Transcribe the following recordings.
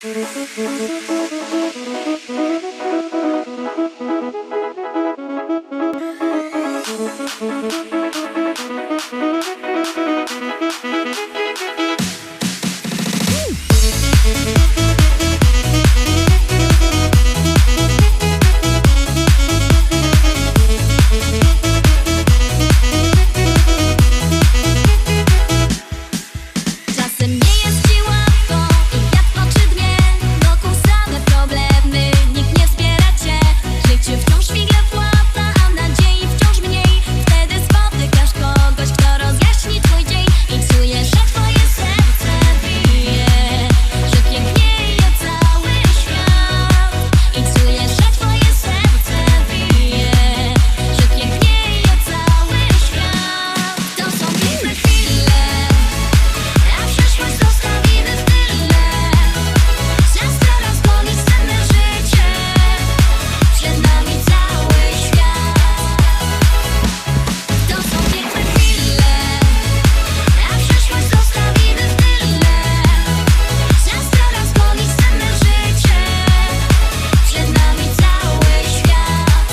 Czasem nie jest ci łatwo i wiatr oczy dnie, wokół same problemy, nikt nie wspiera cię. Życie wciąż figle płata, a nadziei wciąż mniej. Wtedy spotykasz kogoś, kto rozjaśni twój dzień i czujesz, że twoje serce bije, że pięknieje cały świat. I czujesz, że twoje serce bije, że pięknieje cały świat. To są piękne chwile, a przyszłość zostawimy w tyle. Czas teraz goni senne życie, przed nami cały świat. To są piękne chwile, a przyszłość zostawimy w tyle. Czas teraz goni senne życie, przed nami cały świat.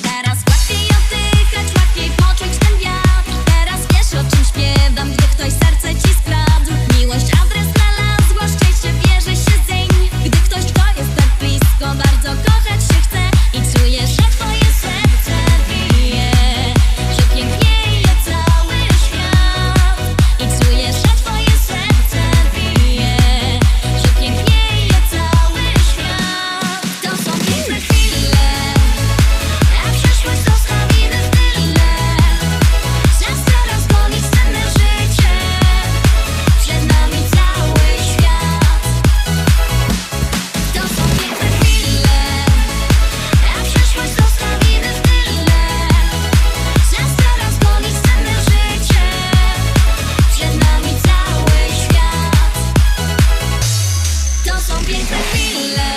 Teraz łatwiej oddychać, łatwiej poczuć ten wiatr. Teraz wiesz, o czym śpiewam, gdy ktoś serce ci skradł. Miłość adres znalazła, szczęście bierze się zeń. Gdy ktoś, kto jest tak blisko, bardzo kochać się chce. I czujesz, że twoje serce bije, że pięknieje cały świat. I czujesz, że twoje serce bije, że pięknieje cały świat. To są piękne chwile, a przyszłość zostawimy w tyle. Czas teraz goni senne życie, przed nami cały świat. To są piękne chwile, a przyszłość zostawimy w tyle. Czas teraz goni senne życie, przed nami cały świat. To są piękne chwile.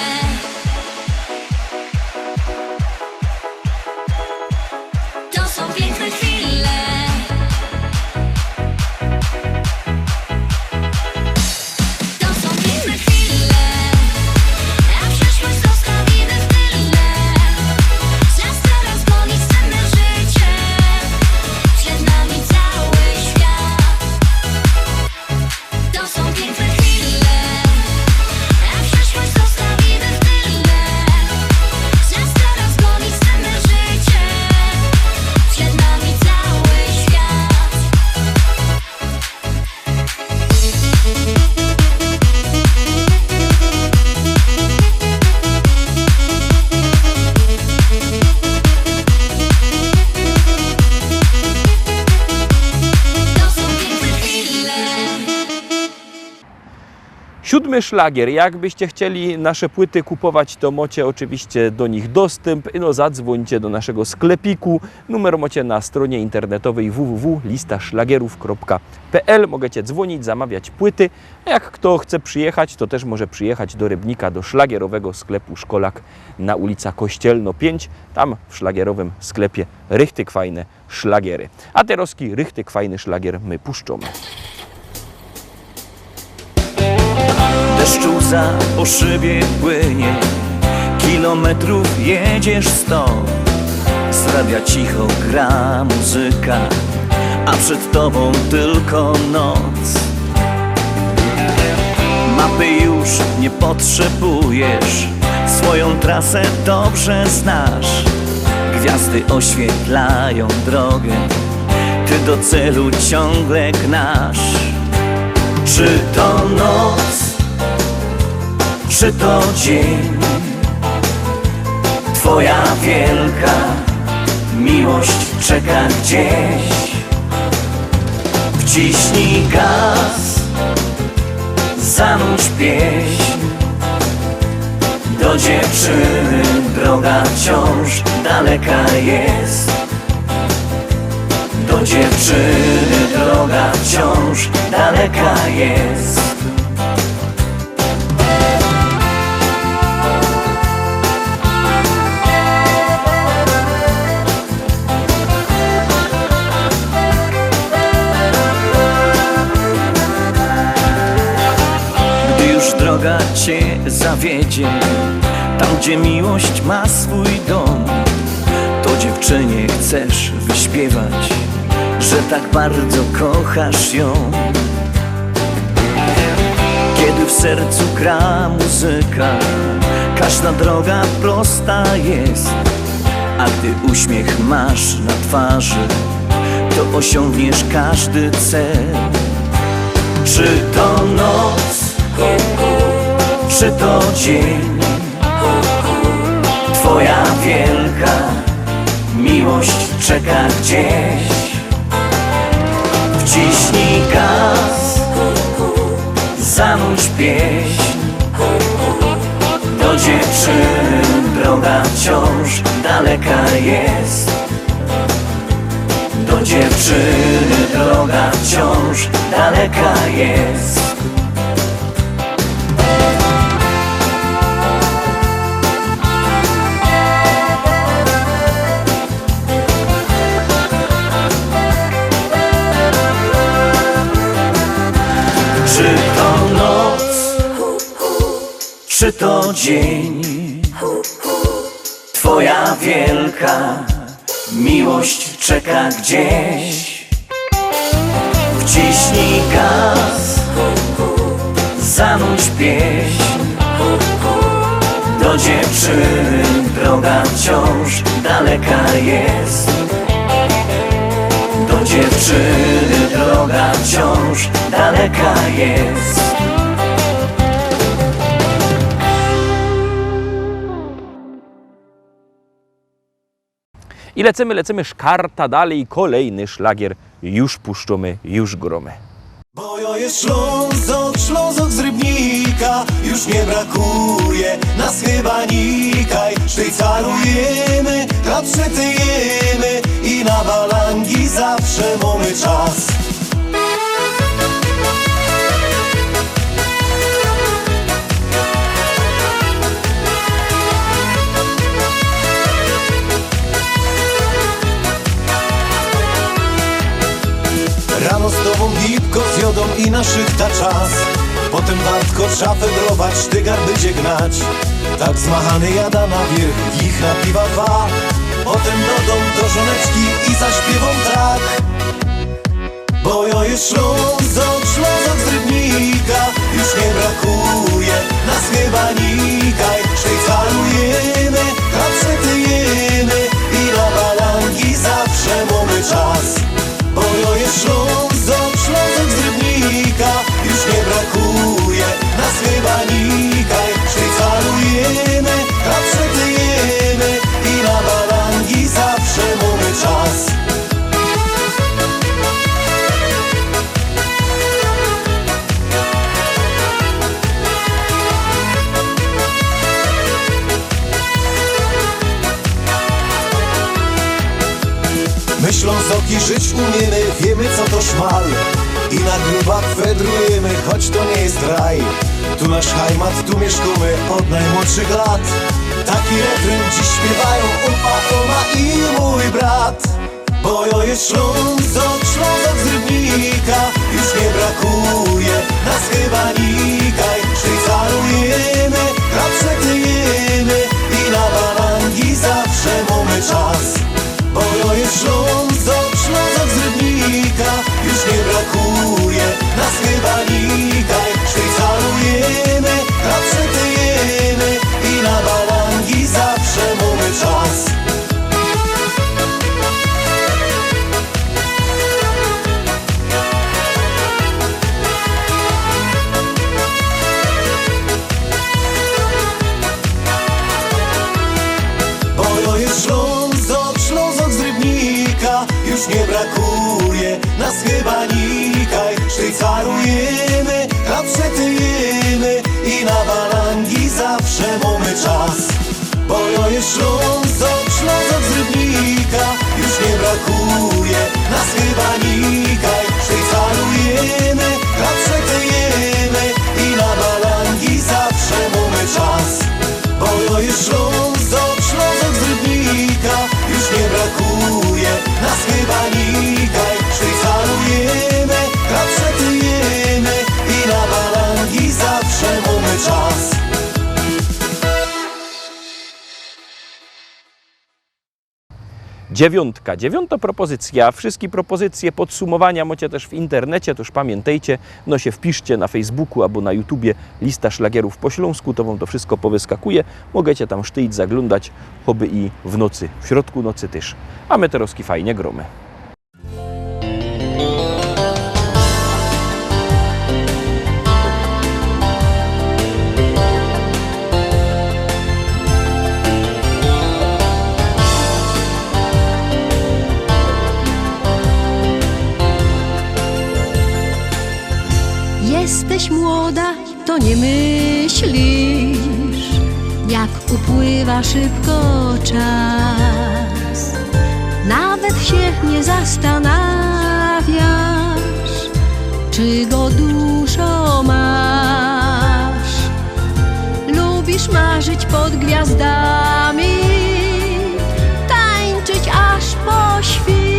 To są piękne chwile. To są piękne chwile, a przyszłość zostawimy w tyle. Czas teraz goni senne życie, przed nami cały świat. To są piękne chwile, a przyszłość zostawimy w tyle. Czas teraz goni senne życie, przed nami cały świat. To są piękne chwile. Siódmy szlagier. Jakbyście chcieli nasze płyty kupować, to macie oczywiście do nich dostęp. No, zadzwońcie do naszego sklepiku. Numer macie na stronie internetowej www.listaszlagierów.pl. Możecie dzwonić, zamawiać płyty. A jak kto chce przyjechać, to też może przyjechać do Rybnika, do szlagierowego sklepu Szkolak na ulica Kościelno 5. Tam w szlagierowym sklepie rychtyk fajne szlagiery. A teroski rychtyk fajny szlagier my puszczamy. Deszcz łza po szybie płynie, kilometrów jedziesz 100. Z radia cicho gra muzyka, a przed tobą tylko noc. Mapy już nie potrzebujesz, swoją trasę dobrze znasz. Gwiazdy oświetlają drogę, ty do celu ciągle gnasz. Czy to noc, czy to dzień, twoja wielka miłość czeka gdzieś. Wciśnij gaz, zanurz pieśń, do dziewczyny droga wciąż daleka jest. Do dziewczyny droga wciąż daleka jest. droga cię zawiedzie. Tam, gdzie miłość ma swój dom, to dziewczynie chcesz wyśpiewać, że tak bardzo kochasz ją. Kiedy w sercu gra muzyka, każda droga prosta jest, a gdy uśmiech masz na twarzy, to osiągniesz każdy cel. Czy to noc, czy to dzień, twoja wielka miłość czeka gdzieś. Wciśnij gaz, zanudź pieśń, do dziewczyny droga wciąż daleka jest. Do dziewczyny droga wciąż daleka jest. Czy to noc, czy to dzień, twoja wielka miłość czeka gdzieś. Wciśnij gaz, zanudź pieśń, do dziewczyny droga wciąż daleka jest. Do dziewczyny droga wciąż daleka jest. I lecimy, szkarta dalej, kolejny szlagier, już puszczamy, już gromy. Bo ja jest Ślązok z Rybnika, już nie brakuje nas chyba nikaj. Szwajcarujemy, chleb przytyjemy i na balangi zawsze mamy czas. Rano z tobą gipko zjodą i na szychta czas. Potem wartko szafę brować, sztygar będzie gnać. Tak zmachany jada na wierzch, ich na piwa dwa. Potem do dom do żoneczki i zaśpiewą tak. Bo ja jest Ślązok z Rybnika, już nie brakuje nas chyba nikaj. Szwajcarujemy, chleb przytyjemy i na balangi zawsze mamy czas. Bo ja jest Ślązok z Rybnika, już nie brakuje nas chyba nikaj. Szwajcarujemy, chleb przytyjemy i na balangi zawsze mamy czas. My Ślązoki żyć umiemy, wiemy co to szmal. I na grubach wędrujemy, choć to nie jest raj. Tu nasz hajmat, tu mieszkamy od najmłodszych lat. Taki refren dziś śpiewają upa, oma i mój brat. Bo ja jest Ślązok z Rybnika, już nie brakuje nas chyba nikaj. Szwajcarujemy, chleb przytyjemy i na balangi zawsze mamy czas. Bo ja jest Ślązok z Rybnika, już nie brakuje nas chyba nikaj. Szwajcarujemy, chleb przytyjemy i na balangi zawsze mamy czas. Bo ja jest Ślązok z Rybnika, już nie brakuje nas chyba nikaj. Szwajcarujemy, chleb przytyjemy i na balangi zawsze mamy czas. Bo ja jest Ślązok z Rybnika, już nie brakuje nas chyba nikaj. Szwajcarujemy, chleb przytyjemy i na balangi zawsze mamy czas. Bo ja jest Ślązok z Rybnika, już nie brakuje nas chyba nikaj. Szwajcarujemy, chleb przytyjemy i na balangi zawsze mamy czas. Dziewiąta propozycja. Wszystkie propozycje, podsumowania macie też w internecie, to już pamiętajcie, no się wpiszcie na Facebooku albo na YouTubie lista szlagierów po śląsku, to wam to wszystko powyskakuje. Możecie tam sztyć, zaglądać, choby i w nocy, w środku nocy też. A my teraz fajnie gromy. Jesteś młoda, to nie myślisz, jak upływa szybko czas. Nawet się nie zastanawiasz, czy go dużo masz. Lubisz marzyć pod gwiazdami, tańczyć aż po świt.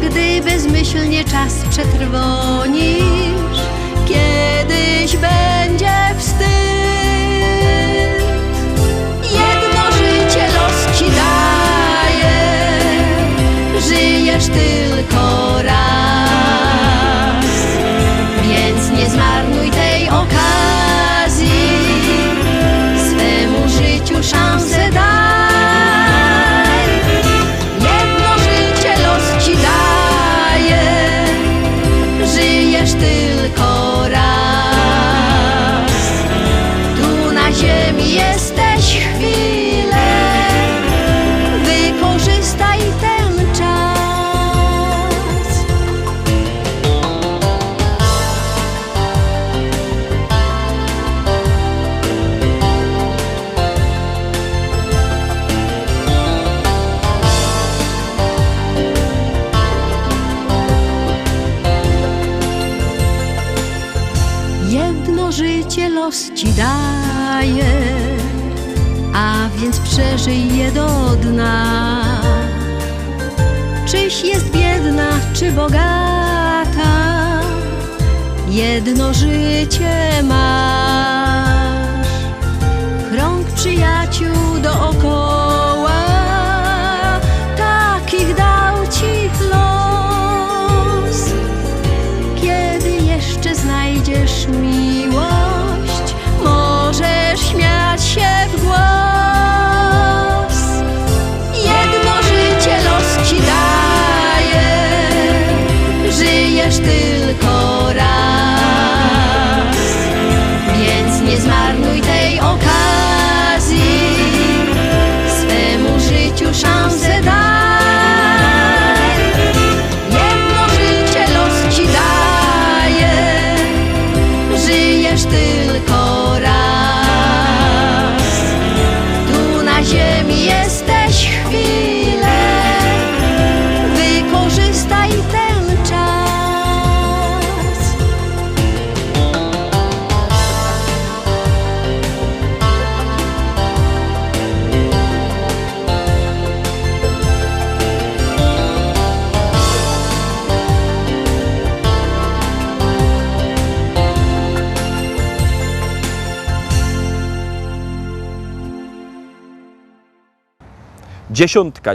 Gdy bezmyślnie czas przetrwonisz, kiedyś będzie wstyd. Jedno życie los ci daje, żyjesz tylko raz, więc nie zmarnuj tej okazji, swemu życiu szansę daj. Jedno życie los ci daje, żyjesz tylko raz. Tu na ziemi jesteś chwilę, wykorzystaj ten czas. Jedno życie los ci daje, a więc przeżyj je do dna. Czyś jest biedna, czy bogata, jedno życie masz. Krąg przyjaciół dookoła, takich dał ci los. Kiedy jeszcze znajdziesz miłość, możesz śmiać się w głos. Jedno życie los ci daje, żyjesz tylko raz, więc nie zmarnuj tej okazji, swemu życiu szansę daj. Jedno życie los ci daje, żyjesz tylko raz. Tu na ziemi jesteś chwilę, wykorzystaj ten czas.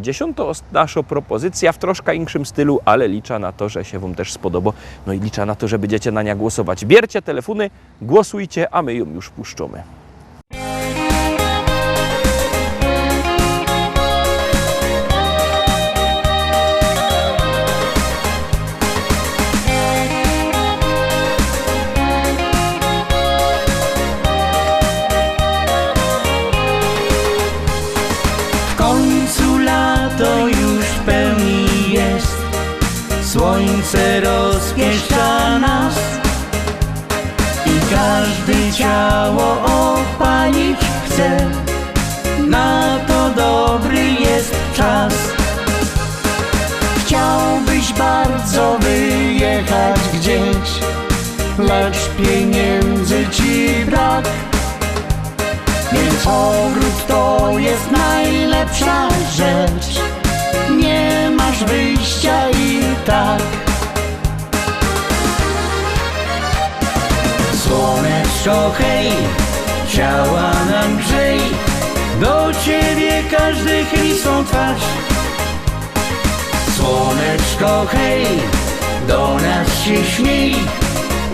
Dziesiąta nasza propozycja w troszkę inszym stylu, ale liczę na to, że się wam też spodoba. No i liczę na to, że będziecie na nią głosować. Bierzcie telefony, głosujcie, a my ją już puszczamy. W końcu lato już w pełni jest, słońce rozpieszcza nas i każdy ciało opalić chce. Na to dobry jest czas. Chciałbyś bardzo wyjechać gdzieś, lecz pieniędzy ci brak. Więc ogród to jest najlepsza rzecz, nie masz wyjścia i tak. Słoneczko hej, ciała nam grzej, do ciebie każdy chyli swą twarz. Słoneczko hej, do nas się śmiej,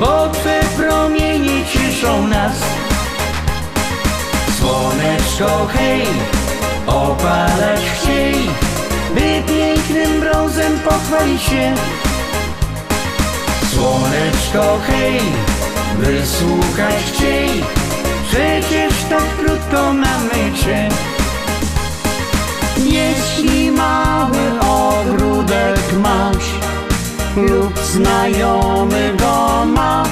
bo twe promienie cieszą nas. Słoneczko hej, opalać chciej, by pięknym brązem pochwalić się. Słoneczko hej, wysłuchać chciej, przecież tak krótko mamy cię. Jeśli mały ogródek masz lub znajomy go ma,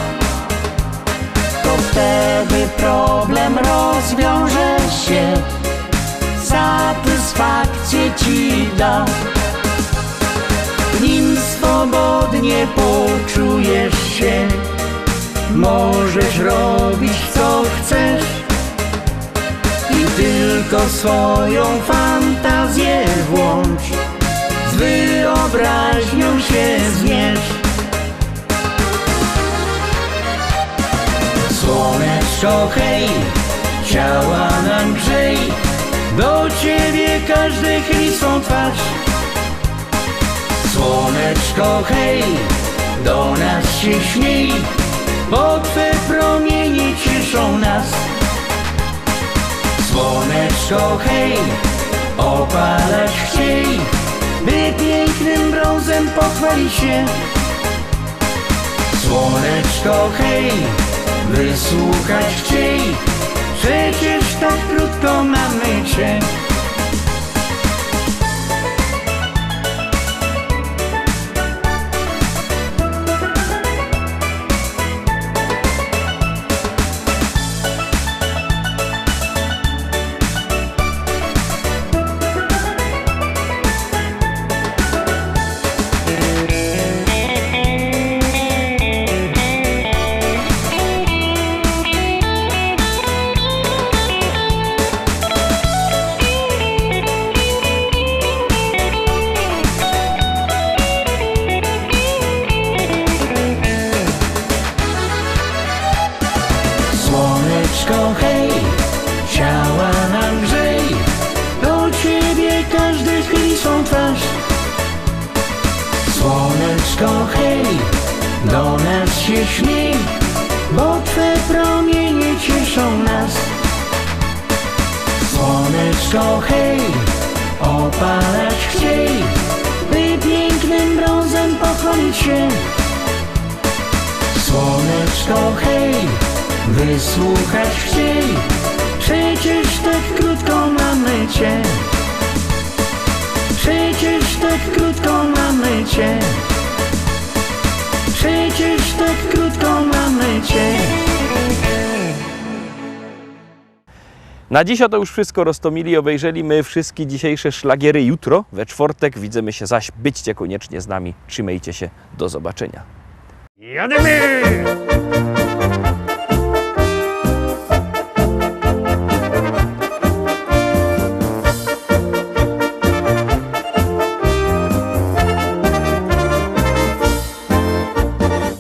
to wtedy problem rozwiąże się, satysfakcję ci da. W nim swobodnie poczujesz się, możesz robić co chcesz i tylko swoją fantazję włącz, z wyobraźnią się zmierz. Słoneczko hej, ciała nam grzej, do ciebie każdy chyli swą twarz. Słoneczko hej, do nas się śmiej, bo twe promienie cieszą nas. Słoneczko hej, opalać chciej, by pięknym brązem pochwalić się. Słoneczko hej, wysłuchać chciej, przecież tak krótko mamy cię. Słoneczko hej, ciała nam grzej, do ciebie każdy chyli swą twarz. Słoneczko hej, do nas się śmiej, bo twe promienie cieszą nas. Słoneczko hej, opalać chciej, by pięknym brązem pochwalić się. Słoneczko hej, wysłuchać chciej, przecież tak krótko mamy cię. Przecież tak krótko mamy cię. Przecież tak krótko mamy cię. Na dziś to już wszystko. Roztomili obejrzeli my wszystkie dzisiejsze szlagiery jutro, we czwartek. Widzimy się zaś. Byćcie koniecznie z nami. Trzymajcie się. Do zobaczenia. Jademy!